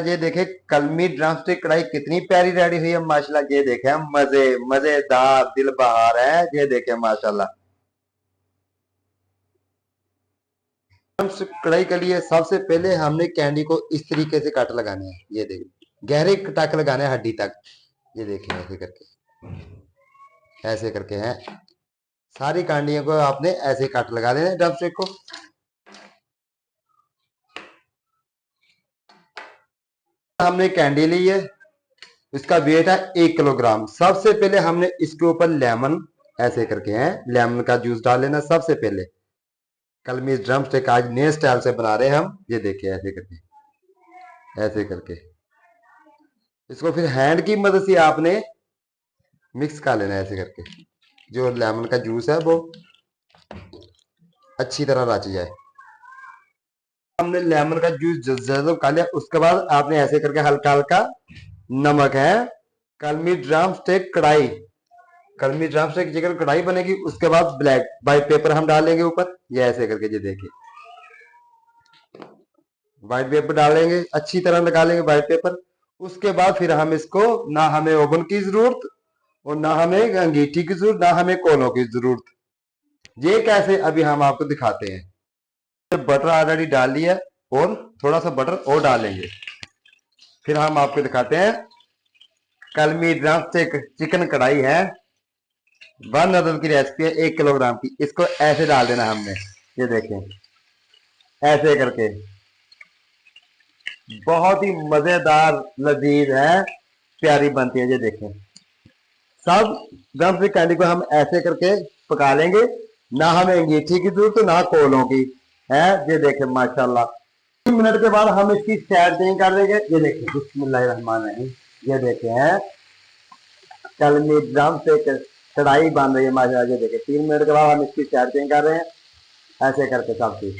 ये देखे कलमी ड्रम स्टिक कढ़ाई कितनी प्यारी रेडी हुई है माशाल्लाह। ये देखे मजे मजेदार दिल बहार है। ये देखे माशाल्लाह। ड्रम स्टिक कढ़ाई के लिए सबसे पहले हमने कैंडी को इस तरीके से कट लगाने हैं। ये देखिए गहरे कट लगाने हैं हड्डी तक। ये देखिए ऐसे करके हैं सारी कांडियों को आपने ऐसे कट लगा देना ड्रम स्टिक को। हमने कैंडी ली है, इसका वेट है 1 किलोग्राम। सबसे पहले हमने इसके ऊपर लेमन ऐसे करके हैं लेमन का जूस डाल लेना सबसे पहले। कलमी ड्रम स्टिक आज नए स्टाइल से बना रहे हैं हम। ये देखिए ऐसे करके इसको फिर हैंड की मदद से आपने मिक्स कर लेना ऐसे करके। जो लेमन का जूस है वो अच्छी तरह रच जाए। हमने लेमन का जूस जब कर लिया उसके बाद आपने ऐसे करके हल्का हल्का नमक है कलमी ड्रम स्टिक कढ़ाई कलमी ड्रम स्टिक चिकन कढ़ाई बनेगी। उसके बाद ब्लैक वाइट पेपर हम डालेंगे ऊपर। ये ऐसे करके ये देखिए व्हाइट पेपर डालेंगे अच्छी तरह लगा लेंगे व्हाइट पेपर। उसके बाद फिर हम इसको ना हमें ओवन की जरूरत और ना हमें अंगीठी की जरूरत ना हमें कोलों की जरूरत। ये कैसे अभी हम आपको दिखाते हैं। बटर ऑलरेडी डाल लिया और थोड़ा सा बटर और डालेंगे। फिर हम आपको दिखाते हैं कलमी ड्रम स्टिक चिकन कढ़ाई है 1 अदद की रेसिपी है 1 किलोग्राम की। इसको ऐसे डाल देना हमने। ये देखें ऐसे करके बहुत ही मजेदार लजीज है प्यारी बनती है। ये देखें सब ड्रम स्टिक कैंडी को हम ऐसे करके पका लेंगे। ना हमें अंगीठी की जरूरत ना कोलों की है। ये देखें माशाल्लाह 3 मिनट के बाद हम इसकी सेटिंग कर देंगे। ये देखें बिस्मिल्लाहिर्रहमानिर्रहीम। ये देखें है कलमी ड्रम स्टिक कढ़ाई बन रही है माशाल्लाह। ये देखें 3 मिनट के बाद हम इसकी सेटिंग कर रहे हैं ऐसे करके सब चीज।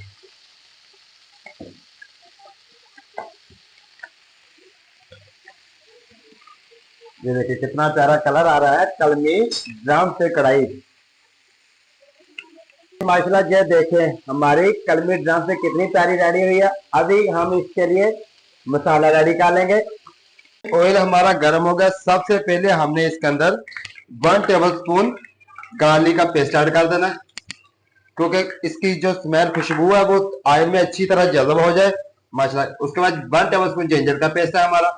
ये देखिए कितना प्यारा कलर आ रहा है कलमी ड्रम स्टिक कढ़ाई माशाल्लाह। ये देखें हमारी कलमी ड्रम स्टिक कितनी प्यारी रेडी हुई है। अभी हम इसके लिए मसाला रेडी कर लेंगे। ऑयल हमारा गर्म हो गया। सबसे पहले हमने इसके अंदर 1 टेबल स्पून गार्लिक का पेस्ट ऐड कर देना है क्योंकि इसकी जो स्मेल खुशबू है वो ऑयल में अच्छी तरह जज्ब हो जाए माशाल्लाह। उसके बाद 1 टेबल स्पून जिंजर का पेस्ट है हमारा।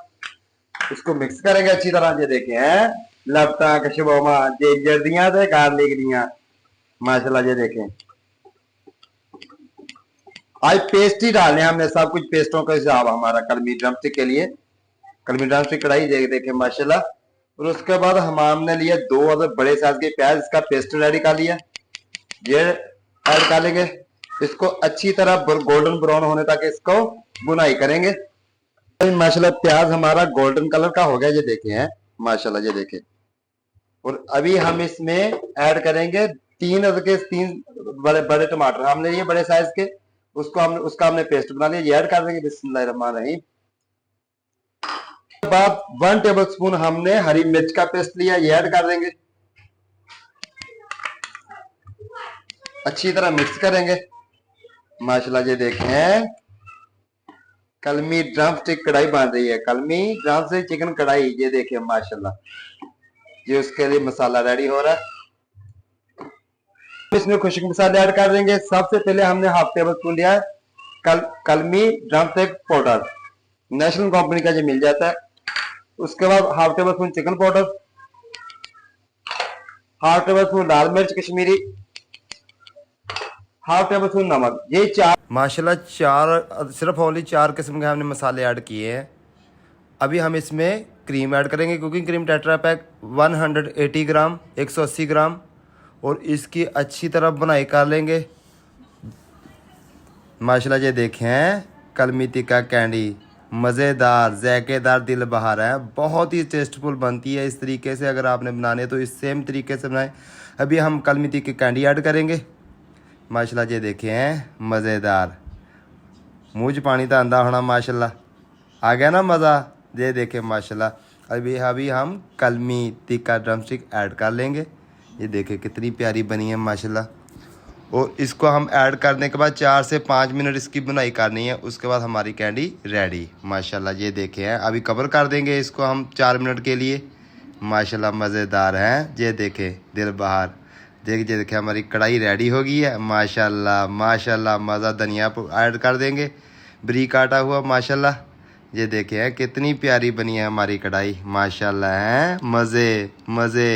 इसको मिक्स करेंगे अच्छी तरह। ये देखें हैं लपटा खुशबुमा जिंजर दिया थे गार्लिक दिया माशाल्लाह। ये देखें आज पेस्ट ही डालने हमने सब कुछ पेस्टों का हिसाब हमारा कलमी ड्रम स्टिक के लिए। कलमी ड्रम स्टिक कढ़ाई देखें माशाल्लाह। और उसके बाद हमने लिया 2 अदद बड़े साइज के प्याज। इसका पेस्ट रेडी कर लिया। ये ऐड कर लेंगे। इसको अच्छी तरह गोल्डन ब्राउन होने तक इसको बुनाई करेंगे माशाल्लाह। प्याज हमारा गोल्डन कलर का हो गया। ये देखे हैं माशाल्लाह। ये देखे और अभी हम इसमें ऐड करेंगे 3 बड़े बड़े टमाटर हमने लिए बड़े साइज के। उसका हमने पेस्ट बना लिया। ये ऐड कर देंगे बिस्मिल्लाहिर्रहमानिर्रहीम। बाद 1 टेबल स्पून हमने हरी मिर्च का पेस्ट लिया। ये ऐड कर देंगे अच्छी तरह मिक्स करेंगे माशाल्लाह। ये देखें कलमी ड्रम स्टिक कढ़ाई बन रही है कलमी ड्रम स्टिक चिकन कढ़ाई। ये देखिए माशाल्लाह। ये उसके लिए मसाला रेडी हो रहा है। इसमें खुशक मसाले ऐड कर देंगे। सबसे पहले हमने हाफ टेबल स्पून लिया है kalmi drumstick powder national company का जो मिल जाता है। उसके बाद half tablespoon chicken powder half tablespoon लाल मिर्च कश्मीरी हाफ टेबल स्पून नमक। ये 4 माशाल्लाह 4 सिर्फ ओनली 4 किस्म के हमने मसाले ऐड किए हैं। अभी हम इसमें क्रीम ऐड करेंगे। कुकिंग क्रीम टेट्रा पैक 180 ग्राम 180 ग्राम और इसकी अच्छी तरह बुनाई कर लेंगे माशाल्लाह। ये देखें कलमी टिक्का कैंडी मज़ेदार जायकेदार दिल बहार है। बहुत ही टेस्टफुल बनती है। इस तरीके से अगर आपने बनाने तो इस सेम तरीके से बनाएं। अभी हम कलमी टिक्की कैंडी ऐड करेंगे माशाल्लाह। ये देखे हैं मज़ेदार मुँह पानी तो आंदा होना माशाल्लाह। आ गया ना मज़ा। ये देखें माशाल्लाह। अभी हम कलमी टिक्का ड्रम स्टिक ऐड कर लेंगे। ये देखें कितनी प्यारी बनी है माशाल्लाह। और इसको हम ऐड करने के बाद 4 से 5 मिनट इसकी बुनाई करनी है। उसके बाद हमारी कैंडी रेडी माशाल्लाह। ये देखे हैं, अभी कवर कर देंगे इसको हम 4 मिनट के लिए। माशाल्लाह मज़ेदार हैं। ये देखे दिल बहार, देखे हमारी कढ़ाई रेडी हो गई है माशाल्लाह माशाल्लाह। मज़ा धनिया ऐड कर देंगे, बारीक काटा हुआ माशाल्लाह। ये देखे हैं कितनी प्यारी बनी है हमारी कढ़ाई माशाल्लाह। हैं मज़े मज़े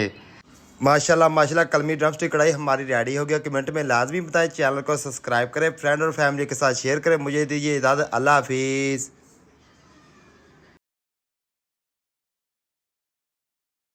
माशाल्लाह माशाल्लाह। कलमी ड्रम स्टिक कढ़ाई हमारी रेडी हो गया। कमेंट में लाजमी बताएं, चैनल को सब्सक्राइब करें, फ्रेंड और फैमिली के साथ शेयर करें। मुझे दीजिए इजाज़त, अल्लाह हाफिज़।